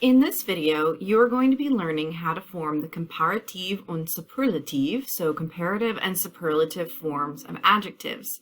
In this video, you are going to be learning how to form the Comparativ und Superlativ, so comparative and superlative forms of adjectives.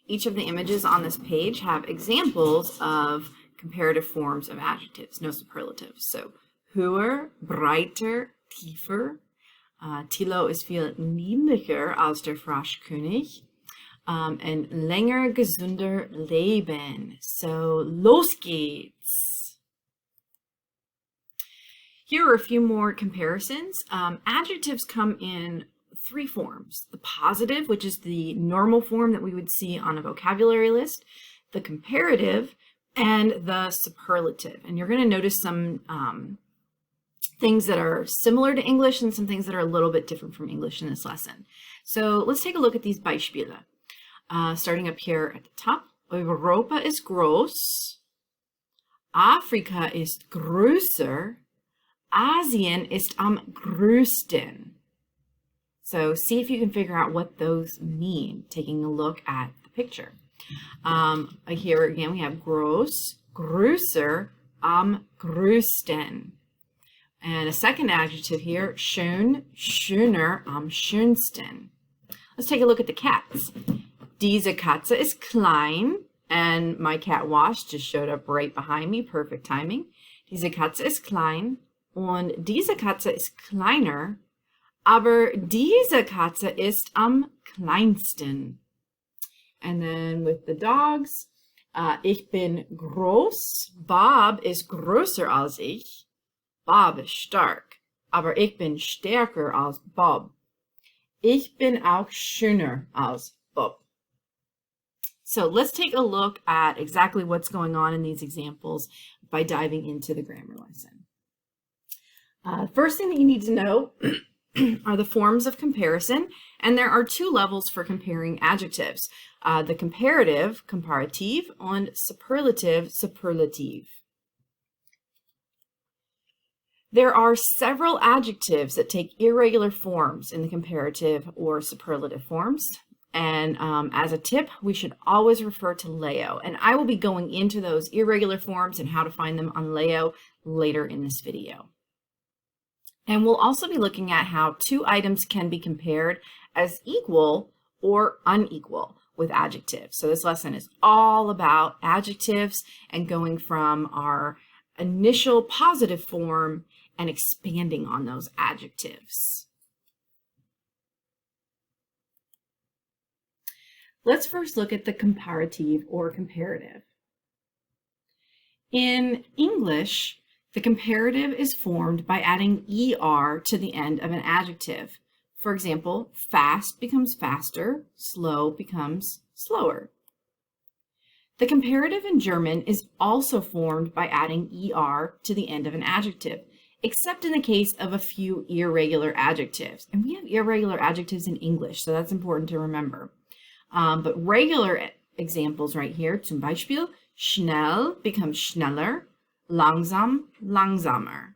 Each of the images on this page have examples of comparative forms of adjectives, no superlatives. So höher, breiter, tiefer. Thilo ist viel niedlicher als der Froschkönig. And länger, gesünder leben. So los geht's. Here are a few more comparisons. Adjectives come in three forms. The positive, which is the normal form that we would see on a vocabulary list, the comparative, and the superlative. And you're going to notice some things that are similar to English and some things that are a little bit different from English in this lesson. So let's take a look at these Beispiele. Starting up here at the top. Europa ist groß. Afrika ist größer. Asien ist am größten. So see if you can figure out what those mean, taking a look at the picture. Here again we have groß, größer, am größten. And a second adjective here, schön, schöner, am schönsten. Let's take a look at the cats. Diese Katze ist klein, and my cat Wash just showed up right behind me, perfect timing. Diese Katze ist klein. Und diese Katze ist kleiner, aber diese Katze ist am kleinsten. And then with the dogs, ich bin groß, Bob ist größer als ich. Bob ist stark, aber ich bin stärker als Bob. Ich bin auch schöner als Bob. So let's take a look at exactly what's going on in these examples by diving into the grammar lesson. First thing that you need to know are the forms of comparison, and there are two levels for comparing adjectives. The comparative, Komparativ, and superlative, Superlativ. There are several adjectives that take irregular forms in the comparative or superlative forms. And as a tip, we should always refer to Leo. And I will be going into those irregular forms and how to find them on Leo later in this video. And we'll also be looking at how two items can be compared as equal or unequal with adjectives. So this lesson is all about adjectives and going from our initial positive form and expanding on those adjectives. Let's first look at the comparative or comparative. In English, the comparative is formed by adding ER to the end of an adjective. For example, fast becomes faster, slow becomes slower. The comparative in German is also formed by adding ER to the end of an adjective, except in the case of a few irregular adjectives. And we have irregular adjectives in English, so that's important to remember. But regular examples right here, zum Beispiel, schnell becomes schneller, langsam, langsamer.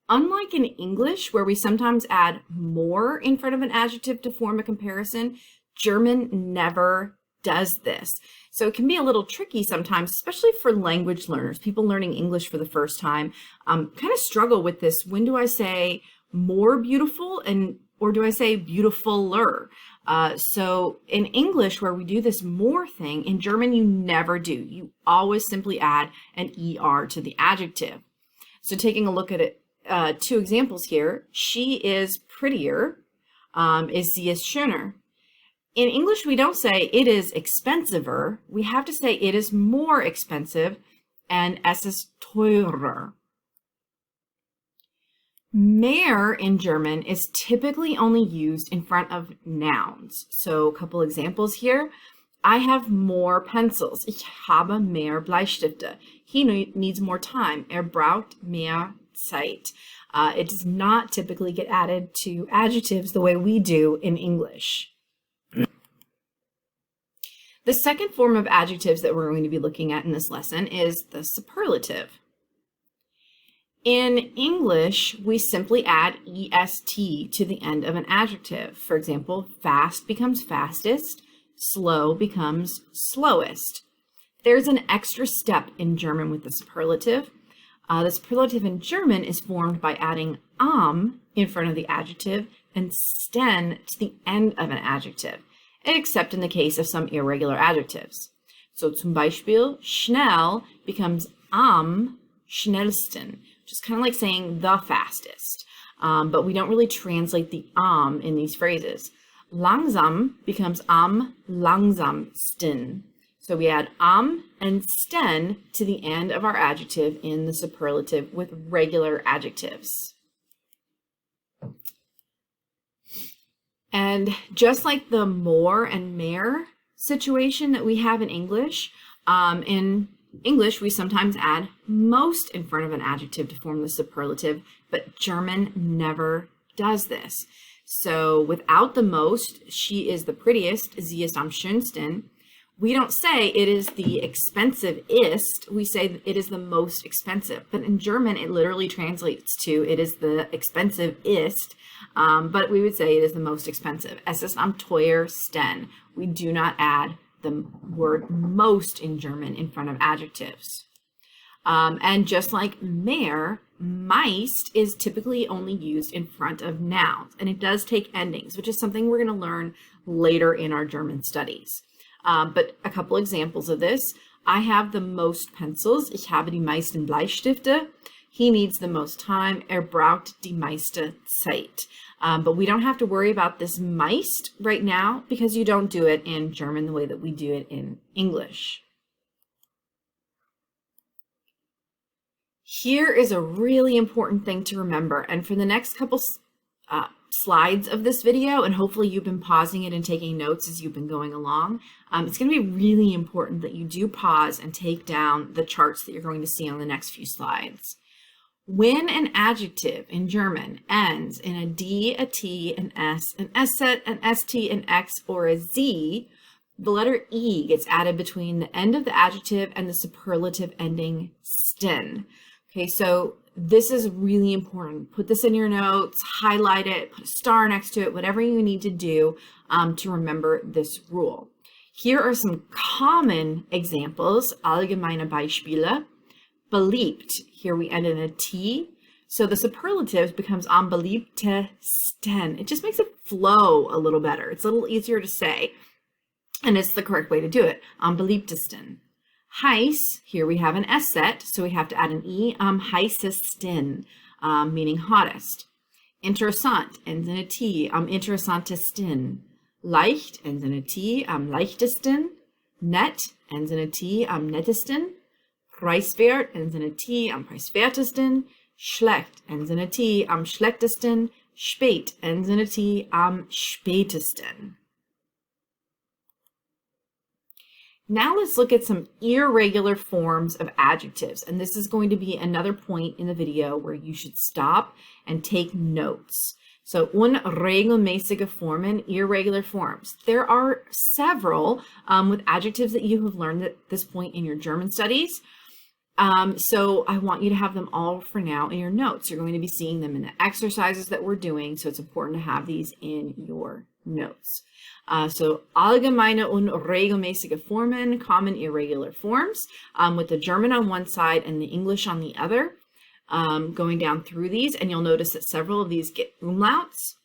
Unlike in English, where we sometimes add more in front of an adjective to form a comparison, German never does this. So it can be a little tricky sometimes, especially for language learners, people learning English for the first time, kind of struggle with this. When do I say more beautiful or do I say beautifuler? So in English, where we do this more thing, in German, you never do. You always simply add an ER to the adjective. So taking a look at it, two examples here. She is prettier, is sie ist schöner. In English, we don't say it is expensiver. We have to say it is more expensive, and es ist teurer. Mehr in German is typically only used in front of nouns. So a couple examples here. I have more pencils. Ich habe mehr Bleistifte. He needs more time. Braucht mehr Zeit. It does not typically get added to adjectives the way we do in English. The second form of adjectives that we're going to be looking at in this lesson is the superlative. In English, we simply add est to the end of an adjective. For example, fast becomes fastest, slow becomes slowest. There's an extra step in German with the superlative. The superlative in German is formed by adding in front of the adjective and sten to the end of an adjective, except in the case of some irregular adjectives. So zum Beispiel, schnell becomes am schnellsten, which is kind of like saying the fastest, but we don't really translate the in these phrases. Langsam becomes am langsamsten. So we add and sten to the end of our adjective in the superlative with regular adjectives. And just like the more and mehr situation that we have in English we sometimes add most in front of an adjective to form the superlative, but German never does this. So without the most, she is the prettiest, sie ist am schönsten. We don't say it is the expensive ist, we say it is the most expensive. But in German, it literally translates to it is the expensive ist, but we would say it is the most expensive. Es ist am teuersten. We do not add the word most in German in front of adjectives. And just like mehr, meist is typically only used in front of nouns, and it does take endings, which is something we're going to learn later in our German studies. But a couple examples of this. I have the most pencils. Ich habe die meisten Bleistifte. He needs the most time. Braucht die meiste Zeit. But we don't have to worry about this meist right now because you don't do it in German the way that we do it in English. Here is a really important thing to remember, and for the next couple slides of this video, and hopefully you've been pausing it and taking notes as you've been going along, it's going to be really important that you do pause and take down the charts that you're going to see on the next few slides. When an adjective in German ends in a D, a T, an S, an SZ, an ST, an X, or a Z, the letter E gets added between the end of the adjective and the superlative ending sten. Okay, so this is really important. Put this in your notes, highlight it, put a star next to it, whatever you need to do to remember this rule. Here are some common examples, allgemeine Beispiele. Beliebt, here we end in a T, so the superlative becomes am beliebtesten. It just makes it flow a little better. It's a little easier to say, and it's the correct way to do it, am beliebtesten. Heiß, here we have an S set, so we have to add an E, am heißesten, meaning hottest. Interessant ends in a T, am interessantesten. Leicht ends in a T, am leichtesten. Nett ends in a T, am nettesten. Preiswert ends in a T, am preiswertesten. Schlecht ends in a T, am schlechtesten. Spät ends in a T, am spätesten. Now let's look at some irregular forms of adjectives, and this is going to be another point in the video where you should stop and take notes. So unregelmäßige Formen, irregular forms. There are several with adjectives that you have learned at this point in your German studies. So I want you to have them all for now in your notes. You're going to be seeing them in the exercises that we're doing, so it's important to have these in your notes. So allgemeine unregelmäßige Formen, common irregular forms, with the German on one side and the English on the other, going down through these, and you'll notice that several of these get umlauts.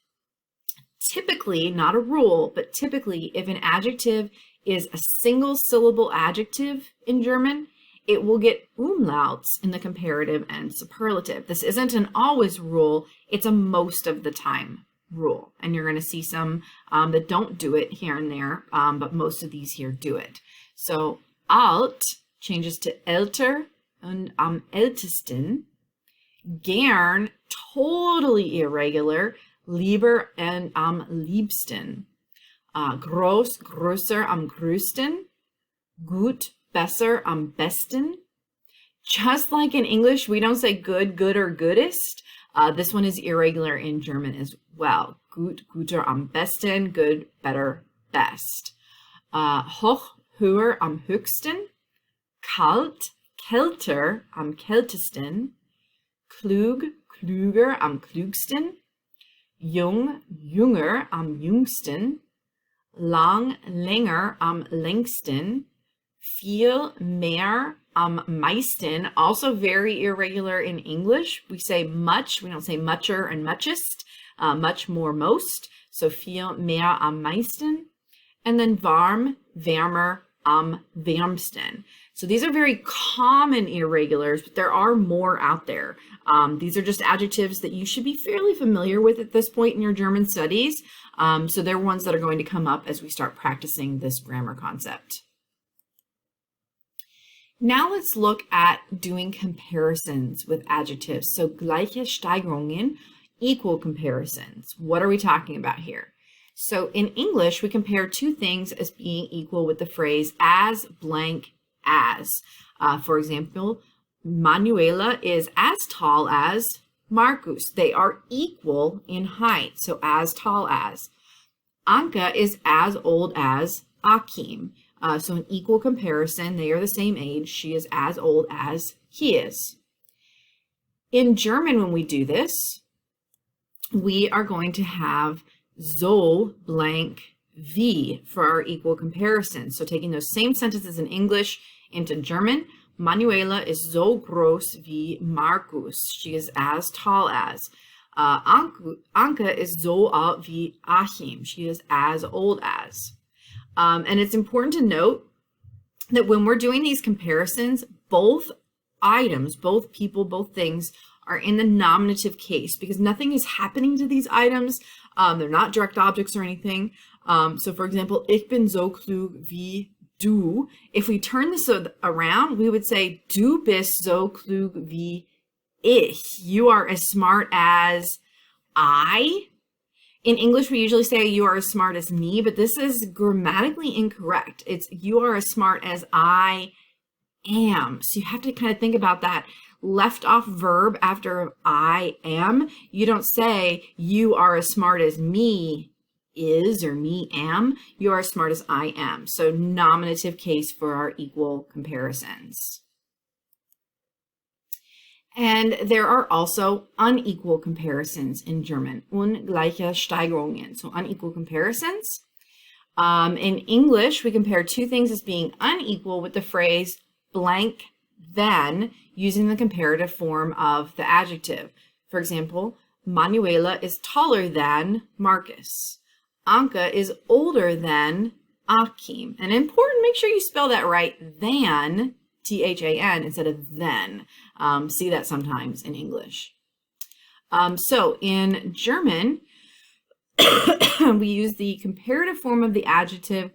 Typically, not a rule, but typically if an adjective is a single syllable adjective in German, it will get umlauts in the comparative and superlative. This isn't an always rule, it's a most of the time rule. And you're going to see some that don't do it here and there, but most of these here do it. So alt changes to älter and am ältesten. Gern, totally irregular, lieber and am liebsten. Groß, größer, am größten. Gut, besser, am besten. Just like in English, we don't say good, good, or goodest. This one is irregular in German as well. Gut, guter, am besten, good, better, best. Hoch, höher, am höchsten. Kalt, kälter, am kältesten. Klug, klüger, am klügsten. Jung, jünger, am jüngsten. lang, länger, am längsten, viel, mehr, am meisten. Also very irregular in English. We say much, we don't say mucher and muchest, much, more, most. So viel, mehr, am meisten. And then warm, wärmer, am wärmsten. So these are very common irregulars, but there are more out there. These are just adjectives that you should be fairly familiar with at this point in your German studies. So they're ones that are going to come up as we start practicing this grammar concept. Now let's look at doing comparisons with adjectives. So gleiche Steigerungen, equal comparisons. What are we talking about here? So in English, we compare two things as being equal with the phrase as blank as. For example, Manuela is as tall as Marcus. They are equal in height, so as tall as. Anka is as old as Akim. So an equal comparison, they are the same age. She is as old as he is. In German, when we do this, we are going to have so blank wie for our equal comparison. So taking those same sentences in English into German, Manuela is so groß wie Marcus. She is as tall as. Anka is so alt wie Achim. She is as old as. And it's important to note that when we're doing these comparisons, both items, both people, both things are in the nominative case because nothing is happening to these items. They're not direct objects or anything. So for example, ich bin so klug wie du. If we turn this around, we would say, du bist so klug wie ich. You are as smart as I. In English, we usually say you are as smart as me, but this is grammatically incorrect. It's you are as smart as I am. So you have to kind of think about that left off verb after I am. You don't say you are as smart as me is or me am. You are as smart as I am. So nominative case for our equal comparisons. And there are also unequal comparisons in German, Ungleiche Steigerungen, so unequal comparisons. In English, we compare two things as being unequal with the phrase blank then using the comparative form of the adjective. For example, Manuela is taller than Marcus. Anka is older than Akim. And important, make sure you spell that right, than, T-H-A-N, instead of then. See that sometimes in English. So in German, we use the comparative form of the adjective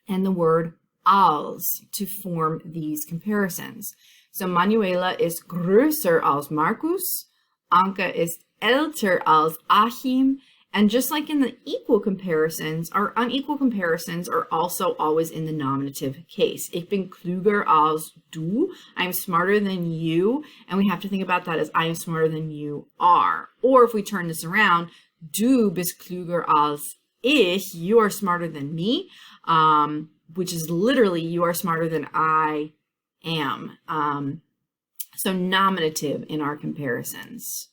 and the word als to form these comparisons. So Manuela is größer als Marcus. Anka is älter als Achim. And just like in the equal comparisons, our unequal comparisons are also always in the nominative case. Ich bin klüger als du. I'm smarter than you. And we have to think about that as I am smarter than you are. Or if we turn this around, du bist klüger als ich. You are smarter than me, which is literally you are smarter than I am. So nominative in our comparisons.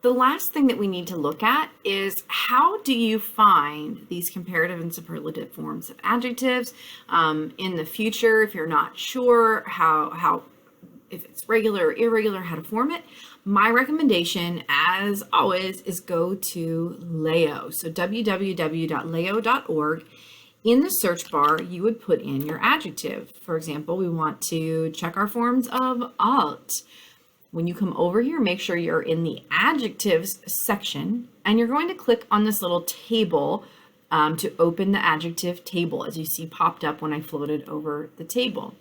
The last thing that we need to look at is how do you find these comparative and superlative forms of adjectives in the future if you're not sure how if it's regular or irregular, how to form it. My recommendation, as always, is go to Leo. So www.leo.org. In the search bar, you would put in your adjective. For example, we want to check our forms of alt. When you come over here, make sure you're in the adjectives section, and you're going to click on this little table to open the adjective table, as you see popped up when I floated over the table.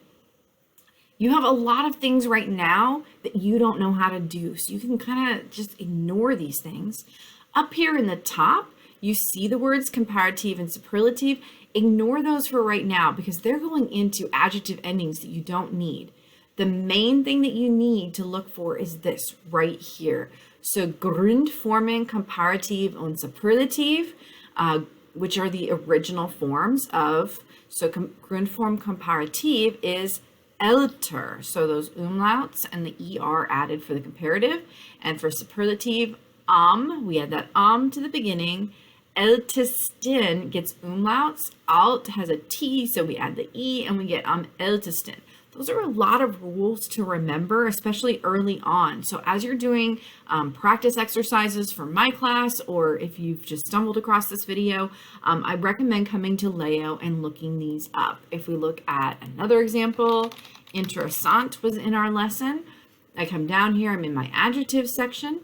You have a lot of things right now that you don't know how to do, so you can kind of just ignore these things. Up here in the top, you see the words comparative and superlative. Ignore those for right now because they're going into adjective endings that you don't need. The main thing that you need to look for is this right here. So Grundformen, Komparativ und Superlativ, which are the original forms of, so Grundform Komparativ is älter. So those umlauts and the ER added for the comparative, and for superlative, We add that to the beginning. Ältesten gets umlauts. Alt has a T, so we add the E and we get ältesten. Those are a lot of rules to remember, especially early on. So as you're doing practice exercises for my class, or if you've just stumbled across this video, I recommend coming to Leo and looking these up. If we look at another example, interessant was in our lesson. I come down here, I'm in my adjective section,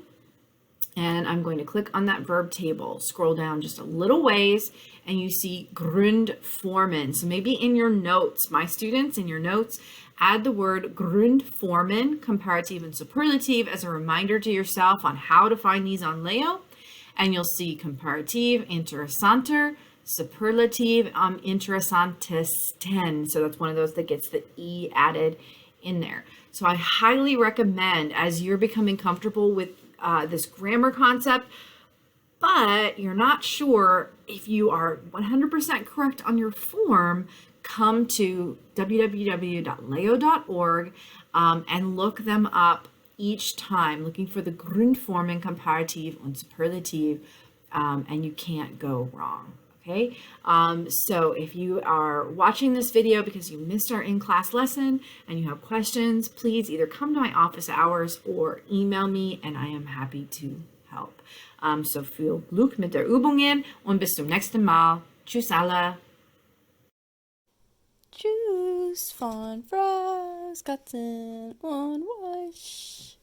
and I'm going to click on that verb table, scroll down just a little ways, and you see Grundformen. So maybe in your notes, my students, in your notes, add the word Grundformen, Komparativ and Superlative, as a reminder to yourself on how to find these on Leo. And you'll see Komparativ, interessanter, Superlative, interessantesten. So that's one of those that gets the E added in there. So I highly recommend, as you're becoming comfortable with this grammar concept, but you're not sure if you are 100% correct on your form, come to www.leo.org and look them up each time, looking for the Grundformen, Komparativ und Superlativ, and you can't go wrong. Okay, so if you are watching this video because you missed our in-class lesson and you have questions, please either come to my office hours or email me, and I am happy to help. So viel Glück mit der Übungen und bis zum nächsten Mal. Tschüss alle. Tschüss von Frau Katzen und Wasch.